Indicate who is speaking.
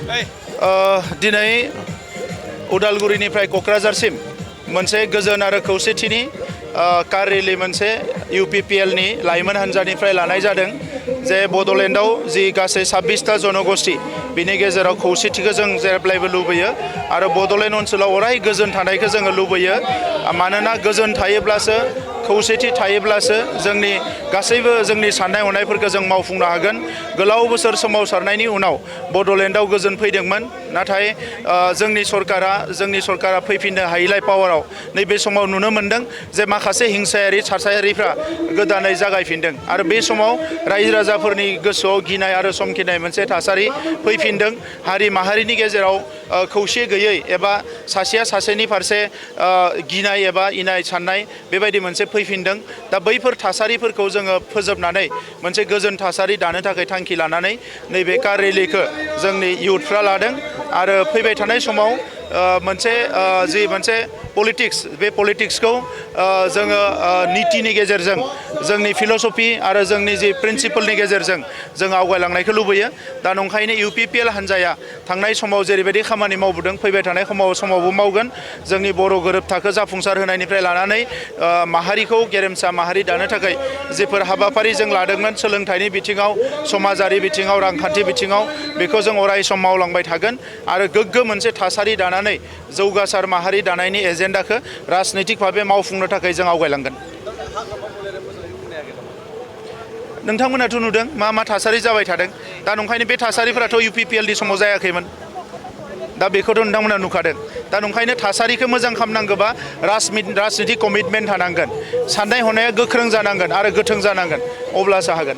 Speaker 1: दिनै उदालगुरिनिफ्राय क'क्राझारसिम मोनसे गोजोन आरो खौसेथिनि कार रेली मोनसे UPPLनि लाइमोन हान्जानिफ्राय लानाय जादों जे बड'लेण्डआव जि गासै 26टा जनगोष्ठी बिनि गेजेराव खौसेथिखौ जों जेब्लायबो लुबैयो आरो बड'लेण्ड ओनसोलाव अराय गोजोन थानायखौ जोङो लुबैयो मानोना गोजोन थायोब्लासो खौसेथि थायोब्लासो जोंनि गासैबो जोंनि साननाय हनायफोरखौ जों मावफुंनो हागोन। गोलाव बोसोर सोमावसारनायनि उनाव बड'लेण्डआव गोजोन फैदोंमोन नाथाय जोंनि सरकारा फैफिननो हायैलाय पावाराव नैबे समाव नुनो मोन्दों जे माखासे हिंसायारि थासारिफ्रा गोदानै जागायफिनदों आरो बे समाव रायजो राजाफोरनि गोसोआव गिनाय आरो समखिनाय मोनसे थासारि फैफिनदों। हारि माहारिनि गेजेराव खौसे गैयै एबा सासेया सासेनि फारसे गिनाय एबा इनाय साननाय बेबायदि मोनसे फैफिनदों। दा बैफोर थासारिफोरखौ जोङो फोजोबनानै मोनसे गोजोन थासारि दानो थाखाय थांखि लानानै नैबे कार रेलीखौ जोंनि इयुथफ्रा लादों आरो फैबाय थानाय समाव मोनसे पलिटिक्स बे पलिटिक्सखौ जोङो नीतिनि गेजेरजों जोंनि फिल'सफि आरो जोंनि जि प्रिन्सिपलनि गेजेरजों जों आवगायलांनायखौ लुबैयो। दा नंखायनो UPPL हान्जाया थांनाय समाव जेरैबायदि खामानि मावबोदों फैबाय थानाय समावबो मावगोन। जोंनि बर' गोरोबथाखौ जाफुंसार होनायनिफ्राय लानानै माहारिखौ गेरेमसा माहारि दानो थाखाय जेफोर हाबाफारि जों लादोंमोन सोलोंथाइनि बिथिङाव समाजारि बिथिङाव रांखान्थि बिथिङाव बेखौ जों अराय सम मावलांबाय थागोन आरो गोग्गो मोनसे थासारि दानानै जौगासार माहारि दानायनि एजेन्डाखौ राजनैतिक भाबे मावफुंनो थाखाय जों आवगायलांगोन। नोंथांमोनाथ' नुदों मा थासारि जाबाय थादों। दा नंखायनो बे थासारिफोराथ' UPPLनि समाव जायाखैमोन। दा बेखौथ' नोंथांमोना नुखादों। दा नंखायनो थासारिखौ मोजां खालामनांगौबा राजनितिक कमिटमेन्ट थानांगोन, साननाय हनाया गोख्रों जानांगोन आरो गोथों जानांगोन, अब्लासो हागोन।